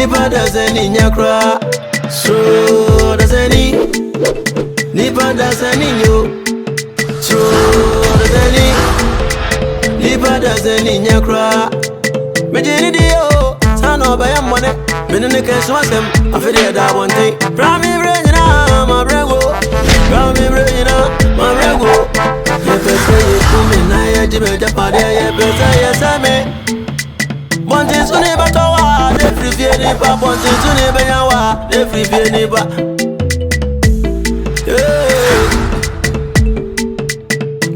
Nipa doesn't in your cry. So doesn't he? Nipa doesn't in you. So doesn't he? Nipa doesn't in your cry. Majini dio, son of a money. Minute cash was him. I feel that one thing. Prami Brena, my brego. Prami Brena, my brego. If I say you come in, I Jimmy Japadi, yes, I may. One thing to never tower, the free Vienna, one thing to never yawa, the free Vienna.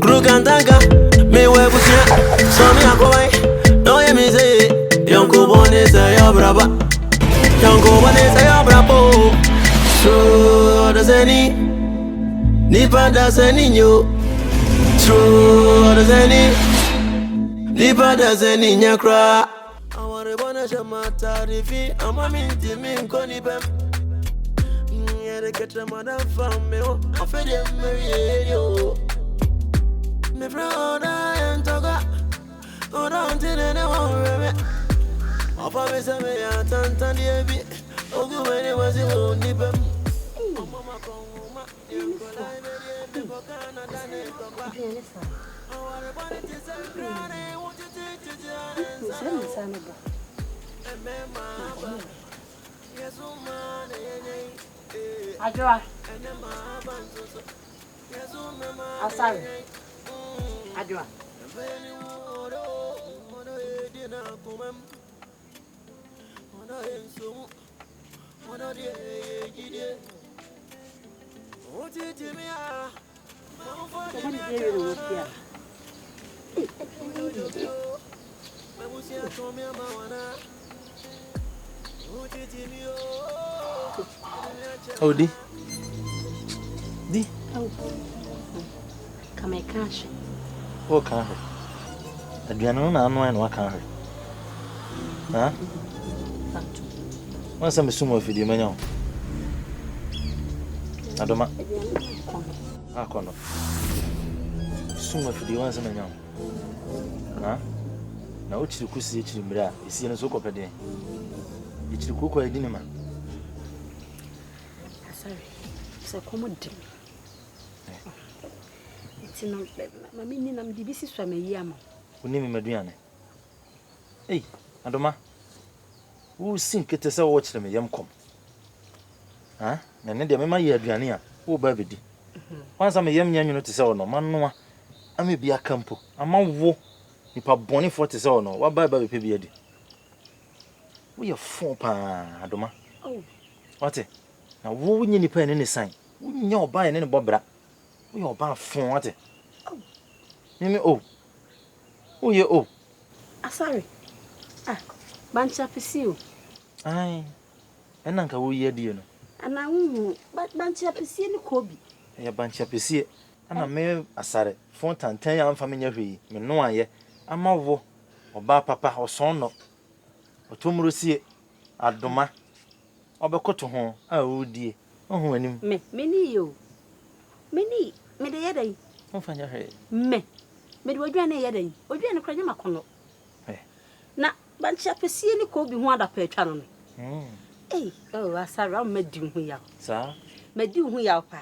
Crook and Tanka, me where was here, so me a go. No, you me say, young Cobon is a brava. Young Cobon is a bravo. So does any Nipa does any you? So does any Nipa does any in your cry? I want to banish a matter if I'm a minty min conibem. Yeah, they get a mother from me. I feel them marry you. Me brother and Toga. Oh, don't tell anyone. I promise I may attend to the baby. Oh, good when it was your own nibem. Mama, come, you could I be the Bocana than it. I want to banish a granny. What you take to the Ajua. Asari. Ajua. Oh, di. Come and cash. Oh, can't hurt. Adriano, no, no, I can't hurt. Huh? Once I'm a sumo for the menu. I don't mind. I can't. Sumo for the ones in the menu. Huh? Now, which you could see it in Bra, you see in a soak of a day. It's the cook or a dinner man. Sorry, it's a common thing. It's not my meaning. I'm the business from a yam. We name him Adriana. Hey, Adoma, who sink it as I watch them a yam come? Huh? And then the mamma Adriania, oh, baby. Once I'm a young man, you know, to say, no, man, I may be a campo. I'm a war. If a bonny for to say, no, what by baby baby? We are 4 pounds, Adoma. Oh, What it? Now, who win any pen any sign? We know buying any bobra. We are about 4 what it? Oh, Name oh. Oh, you oh. sorry. Bancha pursue. Aye. And Uncle, who ye dear. And I won't, but Bancha pursue the Kobe. A bunch of PC. And I may asare. 4 and 10 young family. Me no one ye. I'm a wo. Or bar papa or son. Or tomorrow see it. Adoma. Or be to home. Oh, dear. Oh, any Me, many you. Many, me the other. Don't find your head. Me do adwane yede odwane kwanye makono na bancha pesi ni ko bi hu adapa atwa no oh asara am madi hu ya sa madi hu ya pa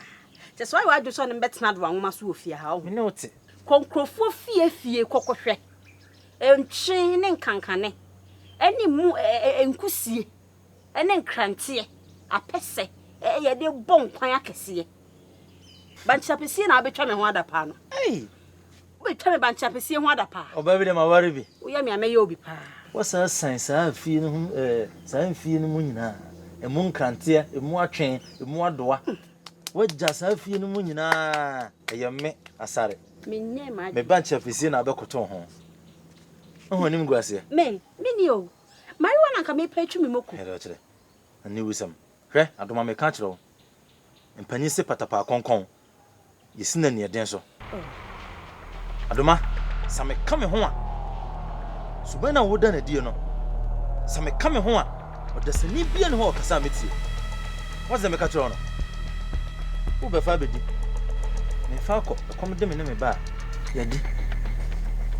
te so wa adwo so ne betena do anwoma so ofia ha me no te konkrofo fie kokohwe entwe ne nkankane eni mu enkusie ene nkrante apese yede bon kwan akese bancha pesi na abetwa me hu adapa no we tell me bancha pesi hu adapa o ba bi de ma ware bi wo ya me ameye obi pa what's that science fie no sa fie no mu nyina emu nkrante emu atwen emu adoa wagya sa fie no mu nyina eyeme asare me nye ma me bancha pesi na abekoto ho nim guase me ni o mari wana nka me pa twu me moku he do kire ani wisam hwe adoma me ka kire wo empanyi se patapa konkon yesina ne eden so Adoma, some come home. So when I would done a deal, no, some come home, or does a Libyan hawk as I meet you? What's the Mecatrono? Who be Fabidi? Me Falco, come them in me bar. Yadi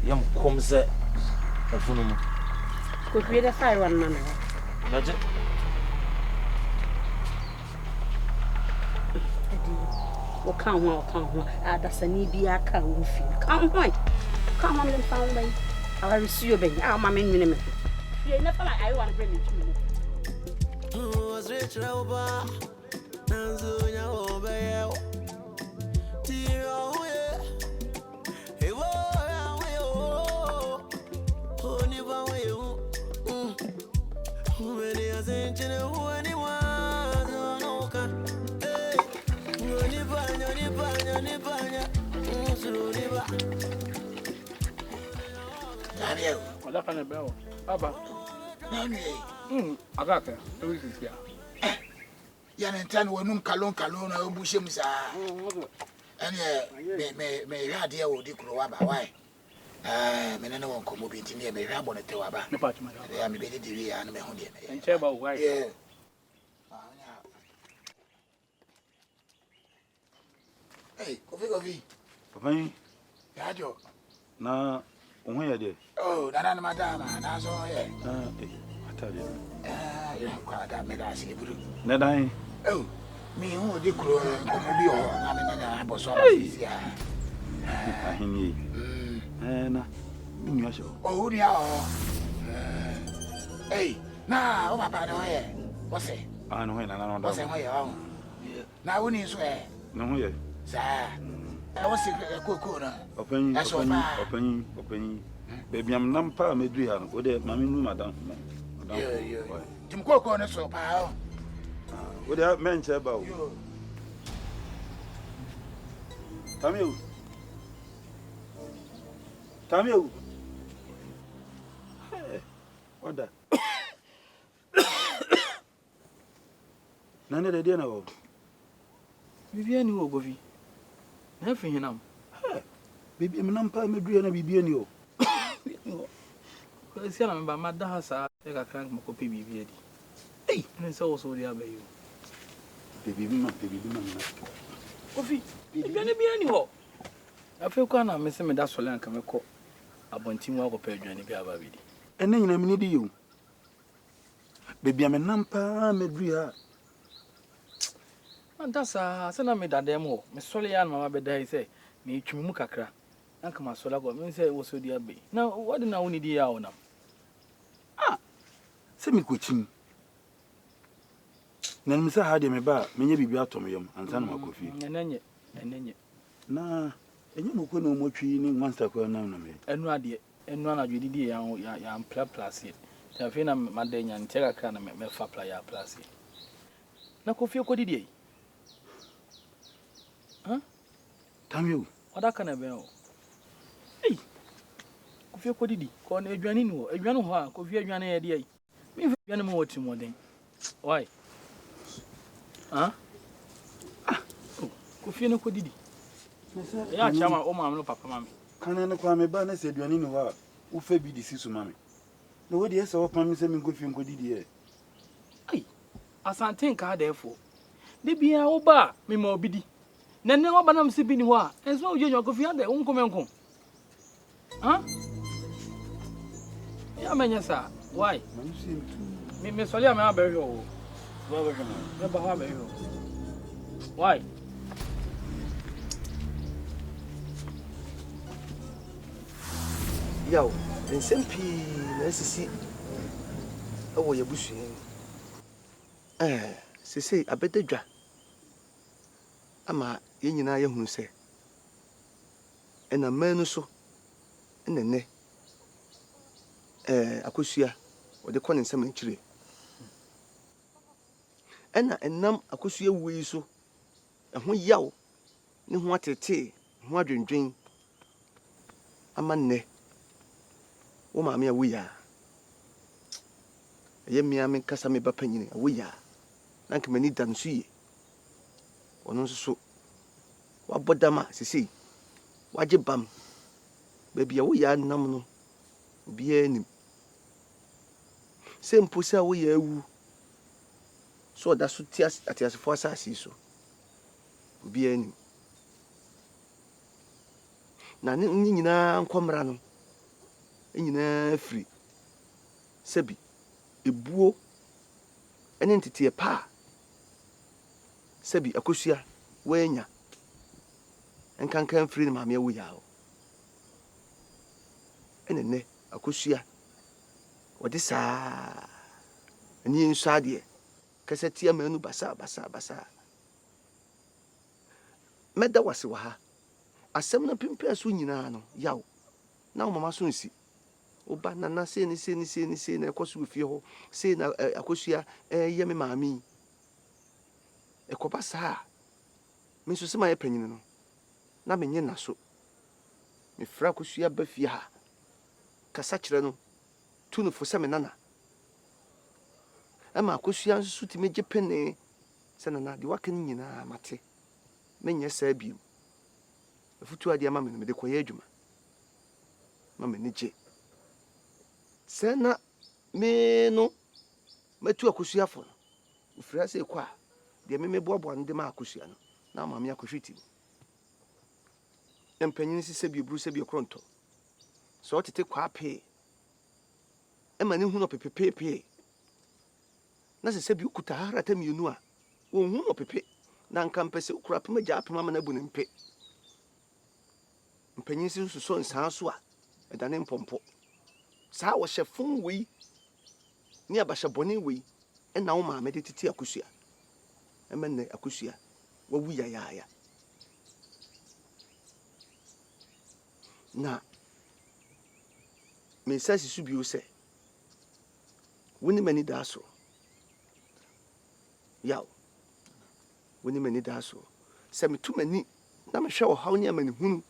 Yam comes a funum. Could read a fire one man. Naje. Wo kan ho adasani bi aka wo fi kan ho me found by I receive ben ah ma me nwene me ye na fa I want bring me to was rich roba nanzo nya obeyo tiro we e wo ya we o ni ba we o many asenchene who ni wa no kan ni banya usuru ni ba Daniel, Ada kana bawo. Aba. Nani? Agaka. Ewi sisia. Ya ntan wonum kalon na obushe musa. Ene me rade ya odi kuro wa ba wai. Me nana won komo bi ntimi me hwa bonete wa ba. Ne patch ma. Ya me be di wi ya na me hu de me. Enche ba wai. Yeah. Hey, Kofi. Papa yi. Ya jo. Na ohun ya de. Oh, na madama, na so ye. Atade. Ya kwa da me da se buru. Na dan. Oh, me hu di kuro komo bi o na me na boso afisi ya. Ahini. Na mi nwa sho. Oh, ni a o. Hey, na o papa no ye. What's it? No ho na na What's it ho ye o? Na woni so e. No ho ye. Sa. What's it koko na? Open. Baby am nam pa medru ha no. O de mami nu madam. Yo. Tim koko na so pa o. O de men che ba o. Tamiu. Oda. Nane de dia na o. Bibia ni wo govi. Na fi hinam. Baby am nam pa medru na bibia ni o. Ko sia na me ba ma da ha sa e ka kran ko pe bibia di. Ei, ne se wo so dia ba yo. Baby ma na. Kofi, bibia ne bia ni ho. Afi ko na me se me da so le anka me ko abonti mu akopɛ adwane bi aba bi di. Ene nyina me ni di yo. Baby am nam pa medru ha. Antasa se na me dadam ho. Me sole ya na mama be dai se me twimi mu kakra. Anka ma sola go me se wo so dia be. Na what na woni di ya wo nam. Se mi kochim. Na nimsa ha de me ba menye bibi atom yam ansa na makofi. Enenye. Na enye moko na omotwi ni monster ko na na me. Enu ade, enu na dwedi ya plus ye. Ta fe na madanya nte kakra na me fa pla ya plus ye. Na kofi ko didi yi. Tamiu. Oda kana be o. Ei. Kofi ko didi, ko na adwane ni ho. Adwane ho a kofi adwane ye de yi. Me fi adwane mo woti moden. Why? Kofi no ko didi. Ya chama o ma no papa mami. Kana ne kwa me ba na se aduane ni ho a wo fa bi di sisu mami. Na wo de ese wo pam se me kofi nko didi e. Ai. Asante nka defo. De bia wo ba me ma obidi. Na ne wo ba na mse bi ni ho a. Enso wo je kofi ade wo nko menko. Ya menya sa. Why? Me soli am a be ho. Wa ba kana. Me ba ha be ho. Why? Yaw, nsɛmpi na sisi ɛwɔ yabusu. Sisi abɛdadwa ama yɛn nyinaa yɛhunu sɛ ɛna man no so ɛnɛ akosua wɔde kɔ ne nsɛm nkyire. Ɛna ɛnam akosua wuo yi so ɛho yaw ne ho atete ho adwendwen ama nnɛ wo maame a woya ɛyɛ mmea me kasa me ba panyini a woya na nka mani da nso ye ɔno nso so wabɔ dama sesei wagye bam baabi a woya nam no obiara nim sɛ mpo sɛ a woya awu so ɔda so ateasefoɔ asase so obiara nim na ne nyinaa nkɔmmra no nyinaa firi sɛbi ebuo ɛne ntete pa sɛbi akosua wanya nkankan firi ne maame awu yawo ɛne ne akosua wɔde saa ani nso adeɛ kasa tia manu basa mɛda wase wɔ ha asɛm na pimpɛ so nyinaa no yaw na wo mama so nsi oba nana se ni na ekoso fie ho se na akosua ye me maami ekoba saa me so se ma ye panyini no na menye na so me fra akosua ba fie ha kasa kire no tu no fo se me nana ama akosua nso ti meje pene se nana de waka ni nyina mate menye saa biom afutu ade ama me no me de koye adwuma ma me ni je sena me no matu akosua fo no ufira se kwa de me boaboa no de ma akosua no na ma me akohwiti empanyin si se bi bru se bi kronto so otete kwa pe e ma ne hu no pepepepe na se bi ukuta harata mienu a wo hu no pepe na nka mpese ukura pe magya apema ma na bu ne mpe empanyin si so nsan so a edane mpompo saa wo hyefon wei ni abahye bone wei na wo maame de titi akosua emenne akosua wawu ya na me sasi su bio se woni mani da so yaw woni mani da so se metu mani na mehwe wo haw ni amani hunu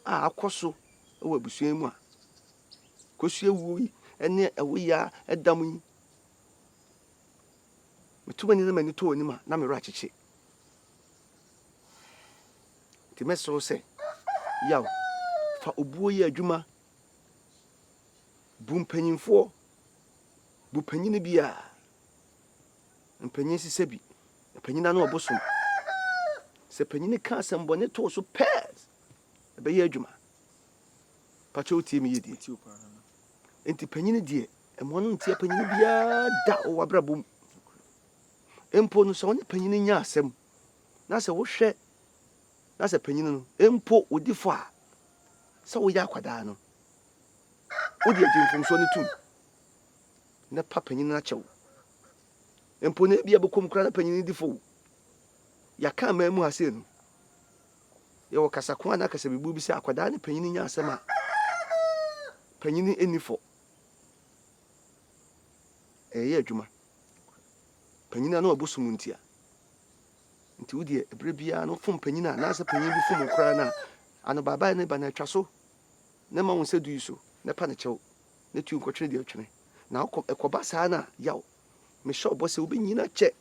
a akoso wo abusua mu a kosua wuyi ene ewoya edam yi metuma ni na mani to onima na me ra cheche ti meso se yaw fa obuo yi adwuma bu mpanyinfo bu panyini bia mpanyin sisebi panyina na obosom se panyini ka asembone to so pet ebe yi adwuma pacho tie mi yedi enti panyini die emono ntia panyini bia da o wabrabom empo no so ne panyini nya asem na se wo hwe na se panyini no empo odifo a se wo ya akwada no odi agimfom so ne tum na pa panyini na chew empo ne bia bekom kra na panyini difo ya ka mamu ase no ye wo kasa ko na kasa bibu bi se akwada ne panyini nya asem a panyini enifo ye adwuma panyina na obosom ntia nti wodi ebre bia no fom panyina na asa panyin bi fom kra na ano baba ne ba na atwa so ne ma won sedu so ne pa ne chew ne tu nkotwe de atwene na ekoba saa na yaw me sho bose obi nyina che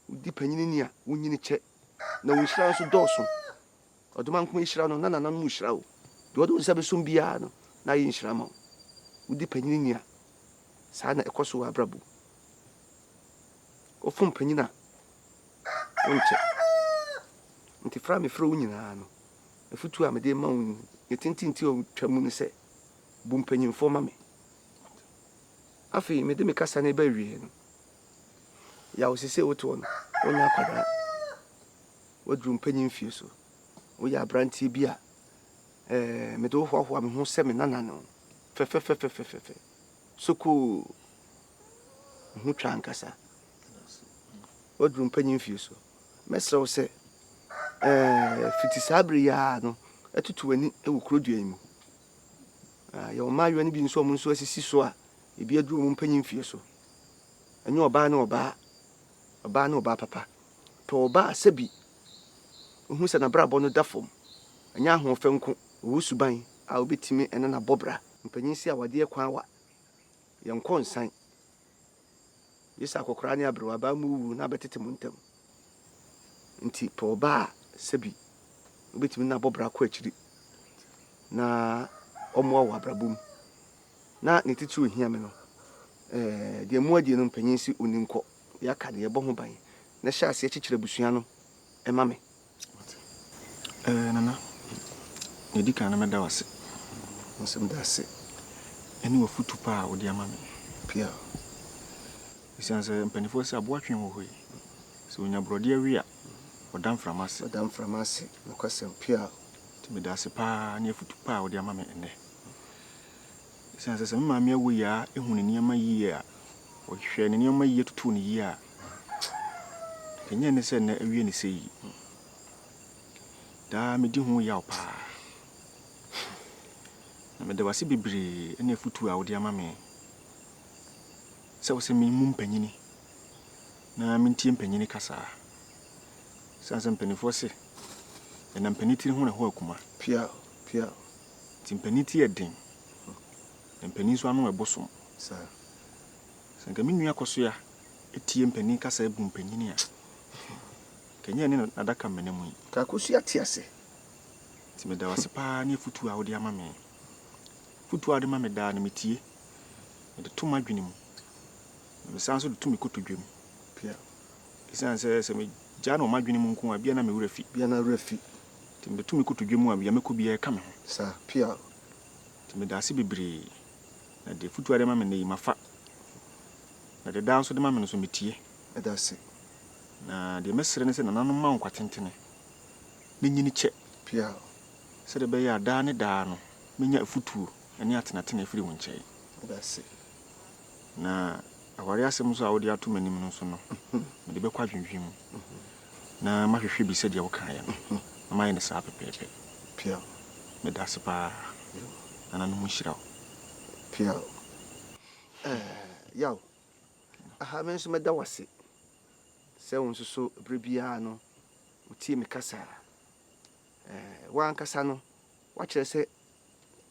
wodi panyini ni a wonyini che na wonhira so doso odoma nko nhira no na nanan mu hira o de odo nsa be som bia no na yi nhira ma wodi panyini ni a saa na ekoso wa abrabo ofum panyina onche nti fra me fra unyina no afutu a me de ma un yetintinti o twamu ne se bu mpanyinfo ma me afi me de me kasa ne ba wie no ya osise woto no onya kwada wodru mpanyin fie so wo ya branti bia me do hwa me ho se me nana no fe soko hu twankasa wodru mpanyin fie so mesrew se fiti sabri ya no atutu ani ewu kroduan mu ya o mayo ni bi nso mo nso asisi so a ebi adru mo mpanyin fie so enye oba na oba papa to oba sabi ohu se na brabo no dafom anya ho fenko wo suban a obetimi ene na bobra mpanyin si a wade kwan wa ye nkonsan yesa akokora ne abrewa ba mu na betete mu ntam nti to oba sabi obetimi na bobra ko akiri na omo wa abrabum na ne titu ohia me no de mu adi no mpanyin si oninko ya ka de ye bo ho ban na hya ase akikire busua no ema me nana edika na meda wase nsem da se eni wafutu pa odi ama me pia Esan se mpanifo se aboatwen wo hoyi. So nya brode awia. Odam framase. Odam framase. No kwasem pia. Ti me da se pa na afutu pa wo de ama me enne. Esan se me maame awo ya ehunu ne niam yi a. O hwe ne niam yi tutu ne yi a. Kenye ne se na awie ne sei. Da me di hu ya pa. Na me da wase bebre na afutu a wo de ama me. Se wo se me mu mpanyini. Na mintie mpanyini kasa. Sanse mpanifo se. Na mpaniti hu na ho akuma. Pia. Ti mpaniti e den. Mpani so anu ebosom. Sa. Sanka minnu akoso ya etie mpani kasa ebu mpanyini a. Kenya ne nadaka menemu yi. Ka kosu atiase. Ti me da wase pa na futu a wo de ama me. Futu a de ma me da na metie. Me de to madwene mu. Me sanso de to me kotodwem. Pia. Kisan se me jana o madwene mu nko a bia na me wura fi. Ti me de to me kotodwem mu a bia me ko bia ka me ho. Sa pia. Ti me da se bebre. Na de futu a de ma me ne mafa. Na de danso de ma me no so metie. Edase. Na de mesere ne se nananom ma nkwatentene. Ne nyini che. Pia. Se de be ya da ne da no. Menya futu ene atenatene firi wo nkyai. Edase. Na awari asem so a wo de ato manim no so no. Me de be kwa dwendwem. Na mahwehwe bi se de wo kan ya no. Na maye ne sa pepepe. Pia. Me da se pa. Nananom hira. Pia. Yaw. Aha men so me da wase. Se won so brebia no. Utie me kasa. Wan kasa no. Wa kire se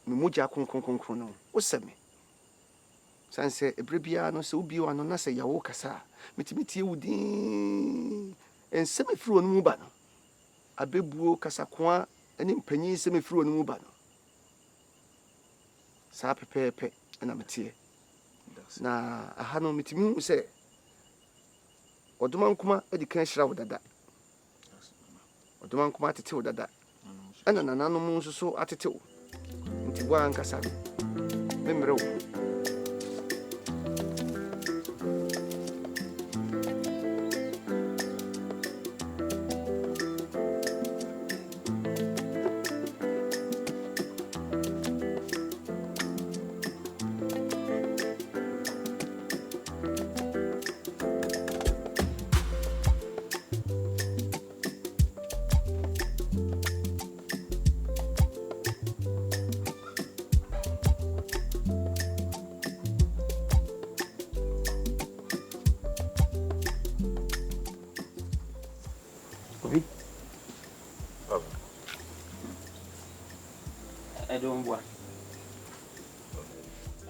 me moja konkronkron no. Wo seme. Sanse brebia no se ubi wa no na se yawo kasa. Metimetie wudin. Enseme firi wonu mu ba no. Abebuo kasa koa ene mpanyin seme firi wonu mu ba no. Sa pepepe na metie. Na aha no metimi hu se oduma nkuma edi kan hira wo dada. Oduma nkuma atete wo dada. Ana nananom nso so atete wo. Nti bwa nkasa. Memre wo.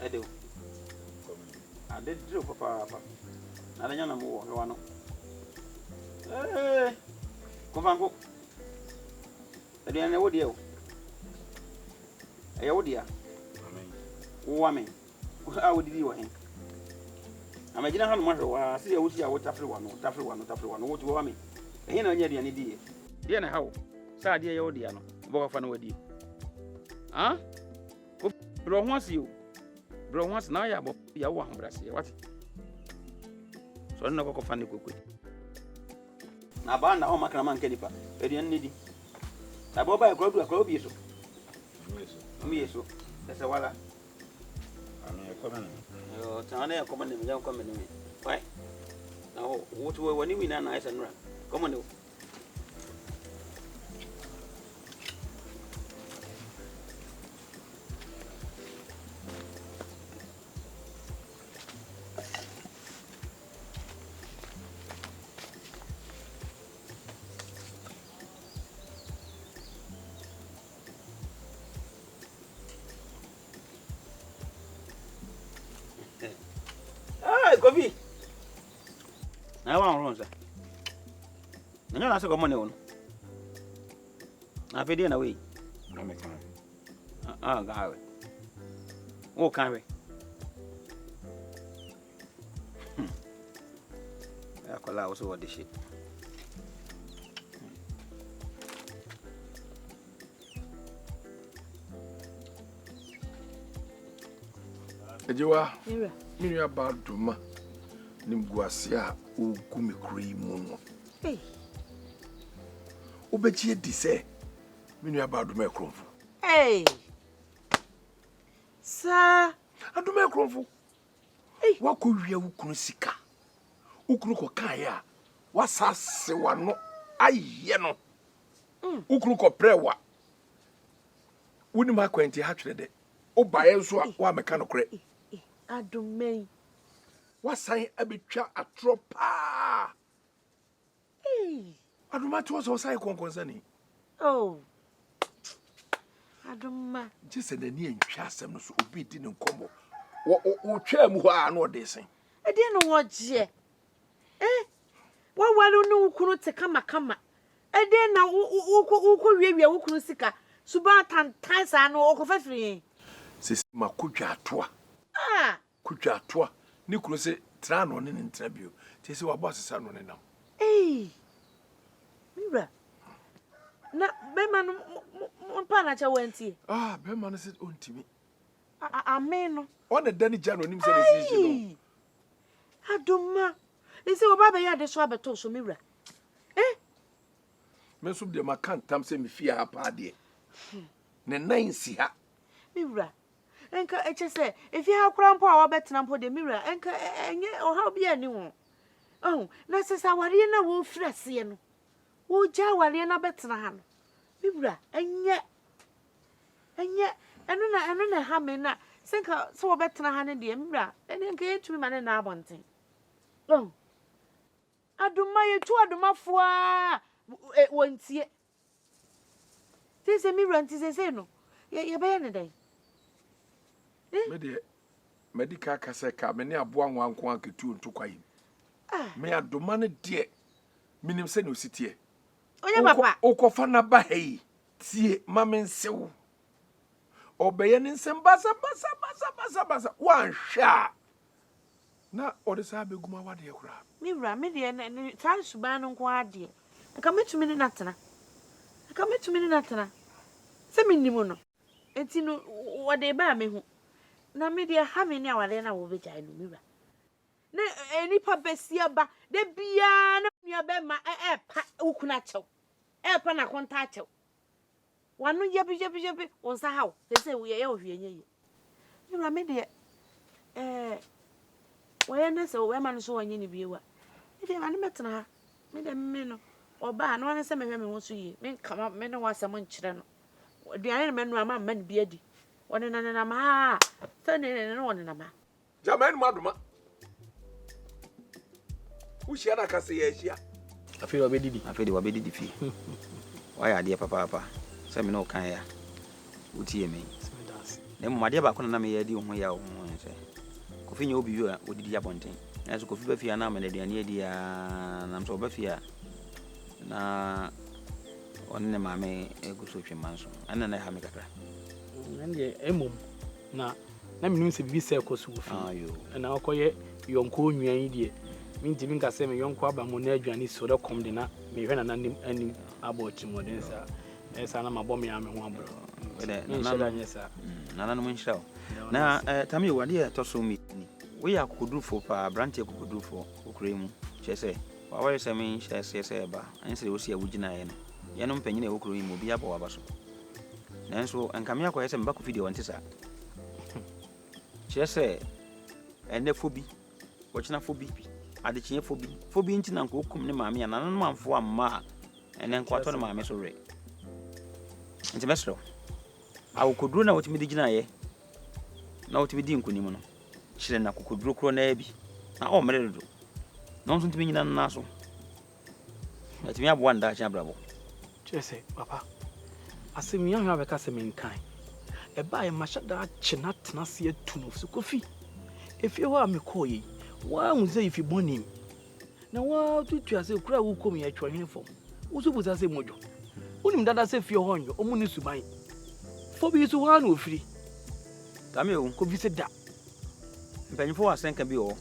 Edo. Ade dro papa. Ala nyana mo wo no. Ko fango. Ade na wodi e o. E wodi a. Amen. Wo amen. A wodi di wo hen. Amagina hanu mahwe wa se e wusi a wo tafre wa no. Wo ti wo amen. E na nya de ani di e. De na hawo. Sa de e wodi a no. Bo ka fa no wodi. Ah? Bro ho o. Bro once now ya bo ya wo hambrase what so na ko fa ne kokwe na ba na o makra man kedipa e de nnedi ta bo ba e kro bi so mi yeso ese wala ani e komene yo ta na e komene mi jam komene mi why na wo to wani wi na ese nura komene o Kofi. Na wa ron sa. Na nya na se ko mo ne won. Na pe dia na we. Na me kan. Ga we. O kan we. Ya ko la o so what the shit. Ejiwa. Minu ya ba duma. nimguasia o gumi kuri mu no Hey. Obeji di se me nua ba Adoma Ekromfo. Hey. Sa Adoma Ekromfo. Hey. Wako wia wukunu sika. Wukunu ko kan ya. Wasase wano aye no. Wukunu ko prewa. Wuni ma kwenti ha twere de. Obaye nso a wa meka no kore. Adoma. Wasan abetwa atropa. Hey. Adoma to so sai konkonsa ni. Oh. Adoma. Jese na ni antwa asem no so obi di ne nkomo. Wo twa mu ha na ode sen. E de no wo je. Wa walu no wukunu te kama. E de na wo wiewia wukunu sika. Suba tantan sa no okofafiri. Sisi makudwa atoa. Ah. Kudwa atoa. Ni kuro se tra no ne ntra bio. Tese wa boss sa no ne nam. Hey. Mira. Na bema no mpa na cha wanti. Ah, bema no se ontimi. Amen. On the Danny Jano nim se decision no. Adoma. Ese wo baba ya de so abeto so mira. Me so de makantam se me fia ha pa de. Ne nan si ha. Mira. Enka eche se if you have crampo a wabetena mpo de mira enka enye oha bia ni ho. Oh, na se sa ware na wo frase no. Wo ja ware na betena ha no. Mira enye enu na ha me na senka so wo betena ha ne de mira ene enka etumi ma ne na abonten. Oh. Adoma yetu adoma foa wontie. Tese mira ntise se no. Ye be ne dai. Me de medical kase ka me ne aboa nwanko anketu ntokwai. Me Adoma ne de minim se no sitie. Oye papa. Okofa na ba hei. Tie mame nsew. Obeye ne nsem basa. Wan hwa. Na odisa beguma wade ekura. Mira me de ne tan suban no nko ade. Aka metumi ne natena. Se minimo no. Enti no wade ba me hu. Na me de ha me ne awale na wo beja no mira. Ne enipa besia ba de bia na nua be ma pa ukuna chew. Pa na konta chew. Wanu yebi onsa hawo. Se wo ye ohwie nye. Mira me de wayana se wo ma no so wanye ne biewa. Me de ma ne metena ha. Me de me no. Oba no ane se me hwe me ho so yi. Me kama me ne wasam nkyere no. Aduane me no ama man bia di. One na ma. So ne one na ma. Jamen mu Adoma. Wo hia na kase ye hia. Afei wabedidi. Afei de wabedidi fi. Why ade papa. Se me no kan ya. Utie me. Ne mu ade ba ko na me ye di ho ya ho se. Kofi nya obi yo odidi abonten. Na so kofi ba fi na me na aduane adi ya na so ba fi ya. Na onne maame eguso twemanso. Ana na ha me kakra. Nde emom na minim se bibi se ekoso wo fi. Na okoye yonko onwan yi de. Minti min ka se me yonko aba mo na aduane so de kom de na me hwe na nanim anim abo chimoden sa. Esa na mabɔ me ame ho abo. Na no munhira o. Na tami wade ya to so mi ni. We ya kokodrufo pa branche kokodrufo okure mu. Chese wa wale se me hye ba. Anse wo si awugina ye no. Ye no mpanyine wo kuro yi mu bi aba wa baso. Nanso ankame akwa yese mbako video wante sa. Chese ene fobi. Wochina fobi. Adechie fobi. Fobi nti na nko okum ne maame ana no manfo amma. Ene nko ato ne maame so re. Nti mesro. Awo koduro na wotimi digina ye. Na wotimi di nkunim no. Chire na kokoduro kro na abi. Na o mere do. Na onso ntimi nyina na so. Na timi abo anda cha brabo. Chese papa. Asemi ahwa be ka se menkan. E ba e mashada chena tena se atuno so kofi. Efie ho amekoyi. Wa muze ifi bonim. Na wa tutu ase kura wo kom ye twahene fom. Wo so buza se mojo. Unim dada se fie ho nyo omuni suban. Fobi so wa na ofiri. Tame o ko bi se da. Mpanifo wa senka bi o.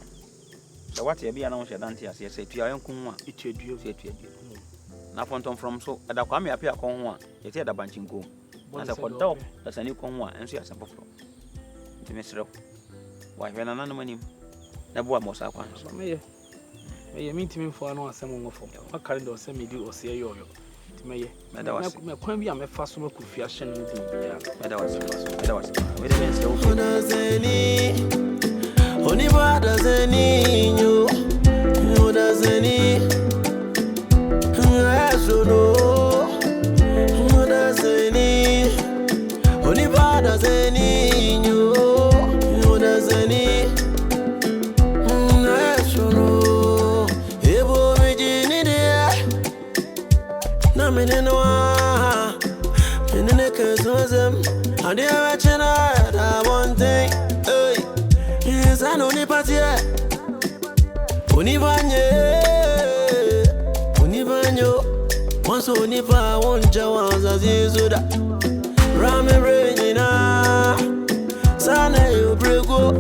Da wate ya bi ana wo hyedanti ase se tua yenku ho a etuaduo se etuaduo. Na fonton from so da kwa me apia kon ho a ye te da banchinko. Na da kodda da sani kon ho a enso ya sapofro. Ntime sero. Wa hwe na nanu manim. na bo amosa kwan so me ye mintimi mfo ano asem ngofo makare de osem medi ose yoyo timeye me kwan bi a me fa so makufi ahye no din bia meda was we dey mense o Odazeni Oniba dazeni nyo Odazeni Asono Odazeni Oniba dazeni nyo Odazeni Asono Ebo mijini dia Na menenwa Menene kezozem Adi awachena da one thing Hey Yes I know ni patie Unibanyo Once unipa wonja wanza zizuda Rame renyina Sana yo brego